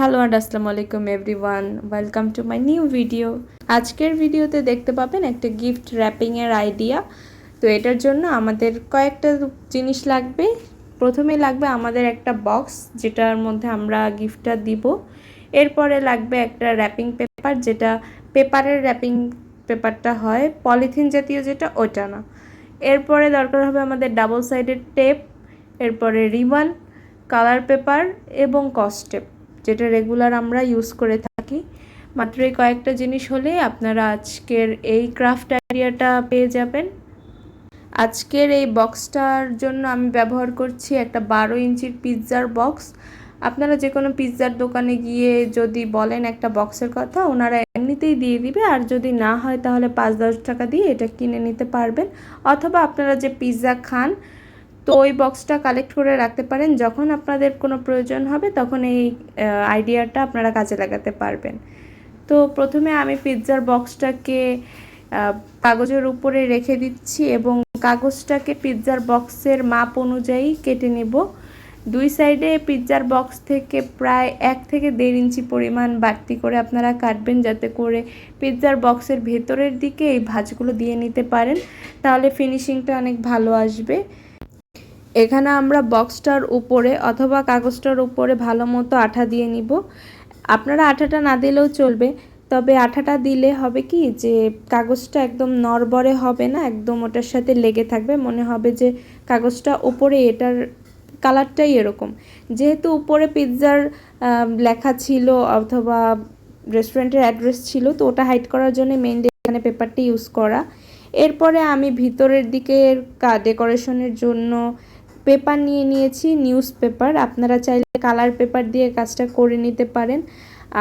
Hello and আসসালামু আলাইকুম everyone, welcome to my new video. আজকের ভিডিওতে দেখতে পাবেন একটা গিফট র্যাপিংয়ের আইডিয়া। তো এটার জন্য আমাদের কয়েকটা জিনিস লাগবে। প্রথমেই লাগবে আমাদের একটা বক্স, যেটার মধ্যে আমরা গিফটটা দিব। এরপরে লাগবে একটা র্যাপিং পেপার, যেটা পেপারের র্যাপিং পেপারটা হয়, পলিথিন জাতীয় যেটা, ওটা না। এরপরে দরকার হবে আমাদের ডাবল সাইডেড টেপ, এরপরে রিবন, কালার পেপার এবং কস্টেপ, যেটা রেগুলার আমরা ইউজ করে থাকি। মাত্র এই কয়েকটা জিনিস হলেই আপনারা আজকের এই ক্রাফট আইডিয়াটা পেয়ে যাবেন। আজকের এই বক্সটার জন্য আমি ব্যবহার করছি একটা 12 ইঞ্চির পিৎজার বক্স। আপনারা যে কোনো পিৎজার দোকানে গিয়ে যদি বলেন একটা বক্সের কথা, ওনারা এমনিতেই দিয়ে দিবে। আর যদি না হয় তাহলে 5-10 টাকা দিয়ে এটা কিনে নিতে পারবেন। অথবা আপনারা যে পিৎজা খান, তো ওই বক্সটা কালেক্ট করে রাখতে পারেন। যখন আপনাদের কোনো প্রয়োজন হবে তখন এই আইডিয়াটা আপনারা কাজে লাগাতে পারবেন। তো প্রথমে আমি পিৎজার বক্সটাকে কাগজের উপরে রেখে দিচ্ছি এবং কাগজটাকে পিৎজার বক্সের মাপ অনুযায়ী কেটে নেব। দুই সাইডে পিৎজার বক্স থেকে প্রায় 1 থেকে 1.5 ইঞ্চি পরিমাণ বাড়তি করে আপনারা কাটবেন, যাতে করে পিৎজার বক্সের ভেতরের দিকে এই ভাঁজগুলো দিয়ে নিতে পারেন, তাহলে ফিনিশিংটা অনেক ভালো আসবে। এখানে আমরা বক্সটার উপরে অথবা কাগজটার উপরে ভালো মতো আঠা দিয়ে নিব। আপনারা আঠাটা না দিলেও চলবে, তবে আঠাটা দিলে হবে কি যে কাগজটা একদম নড়বড়ে হবে না, একদম ওটার সাথে লেগে থাকবে, মনে হবে যে কাগজটা উপরে, এটার কালারটাই এরকম। যেহেতু উপরে পিৎজার লেখা ছিল অথবা রেস্টুরেন্টের অ্যাড্রেস ছিল, তো ওটা হাইড করার জন্য মেইনলি এখানে পেপারটি ইউজ করা। এরপরে আমি ভিতরের দিকের ডেকোরেশনের জন্য পেপার নিয়ে নিয়েছি, নিউজ পেপার। আপনারা চাইলে কালার পেপার দিয়ে কাজটা করে নিতে পারেন।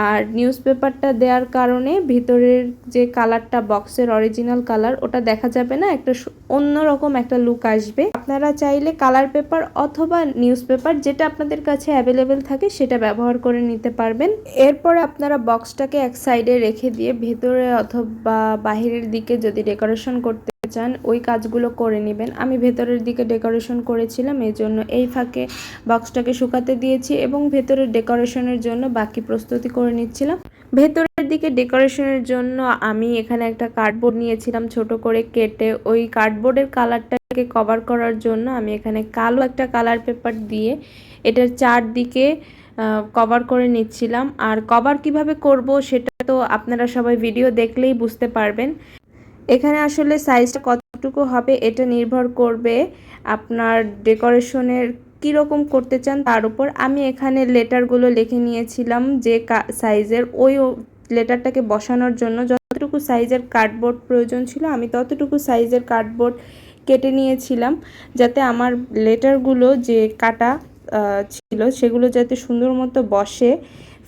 আর নিউজ পেপারটা দেওয়ার কারণে ভিতরের যে কালারটা, বক্সের অরিজিনাল কালার, ওটা দেখা যাবে না, একটা অন্যরকম একটা লুক আসবে। আপনারা চাইলে কালার পেপার অথবা নিউজ পেপার, যেটা আপনাদের কাছে অ্যাভেলেবেল থাকে, সেটা ব্যবহার করে নিতে পারবেন। এরপরে আপনারা বক্সটাকে এক সাইডে রেখে দিয়ে ভেতরে অথবা বাহিরের দিকে যদি ডেকোরেশন করতে চান, ওই কাজগুলো করে নেবেন। আমি ভেতরের দিকে ডেকোরেশন করেছিলাম, এই জন্য এই ফাঁকে বক্সটাকে শুকাতে দিয়েছি এবং ভেতরের ডেকোরেশনের জন্য বাকি প্রস্তুতি করে নিচ্ছিলাম। ভেতরের দিকে ডেকোরেশনের জন্য আমি এখানে একটা কার্ডবোর্ড নিয়েছিলাম ছোট করে কেটে। ওই কার্ডবোর্ডের কালারটাকে কভার করার জন্য আমি এখানে কালো একটা কালার পেপার দিয়ে এটার চারদিকে কভার করে নিচ্ছিলাম। আর কভার কিভাবে করব সেটা তো আপনারা সবাই ভিডিও দেখলেই বুঝতে পারবেন। এখানে আসলে সাইজটা কতটুকু হবে এটা নির্ভর করবে আপনার ডেকোরেশনের কীরকম করতে চান তার উপর। আমি এখানে লেটারগুলো লিখে নিয়েছিলাম যে সাইজের, ওই লেটারটাকে বসানোর জন্য যতটুকু সাইজের কার্ডবোর্ড প্রয়োজন ছিল আমি ততটুকু সাইজের কার্ডবোর্ড কেটে নিয়েছিলাম, যাতে আমার লেটারগুলো যে কাটা ছিল সেগুলো যাতে সুন্দর মতো বসে,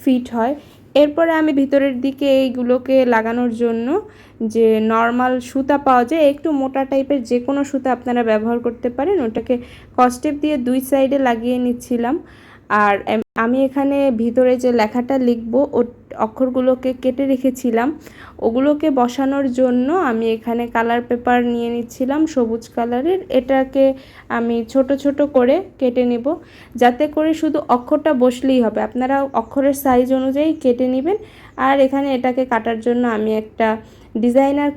ফিট হয়। এরপরে আমি ভিতরের দিকে এইগুলোকে লাগানোর জন্য যে নর্মাল সুতা পাওয়া যায়, একটু মোটা টাইপের যে কোনো সুতা আপনারা ব্যবহার করতে পারেন, ওটাকে কস্টেপ দিয়ে দুই সাইডে লাগিয়ে নিচ্ছিলাম। আর আমি এখানে ভিতরে যে লেখাটা লিখবো ও অক্ষরগুলোকে কেটে রেখেছিলাম, ওগুলোকে বসানোর জন্য আমি এখানে কালার পেপার নিয়ে নিচ্ছিলাম সবুজ কালারের। এটাকে আমি ছোট ছোট করে কেটে নেব, যাতে করে শুধু অক্ষরটা বসলেই হবে। আপনারা অক্ষরের সাইজ অনুযায়ী কেটে নেবেন। আর এখানে এটাকে কাটার জন্য আমি একটা ডিজাইনার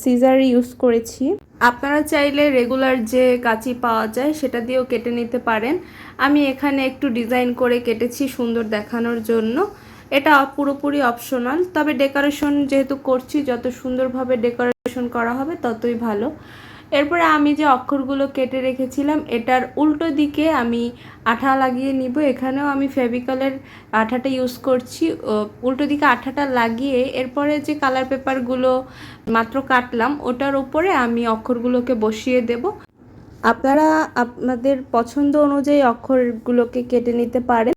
সিজার ইউজ করেছি। আপনারা চাইলে রেগুলার যে কাঁচি পাওয়া যায় সেটা দিয়েও কেটে নিতে পারেন। আমি এখানে একটু ডিজাইন করে কেটেছি সুন্দর দেখানোর জন্য। এটা পুরোপুরি অপশনাল, তবে ডেকোরেশন যেহেতু করছি, যত সুন্দরভাবে ডেকোরেশন করা হবে ততই ভালো। এরপরে আমি যে অক্ষরগুলো কেটে রেখেছিলাম এটার উল্টো দিকে আমি আঠা লাগিয়ে নিব। এখানেও আমি ফেভিকলের আঠাটা ইউজ করছি। উল্টো দিকে আঠাটা লাগিয়ে এরপরে যে কালার পেপারগুলো মাত্র কাটলাম ওটার উপরে আমি অক্ষরগুলোকে বসিয়ে দেব। আপনারা আপনাদের পছন্দ অনুযায়ী অক্ষরগুলোকে কেটে নিতে পারেন।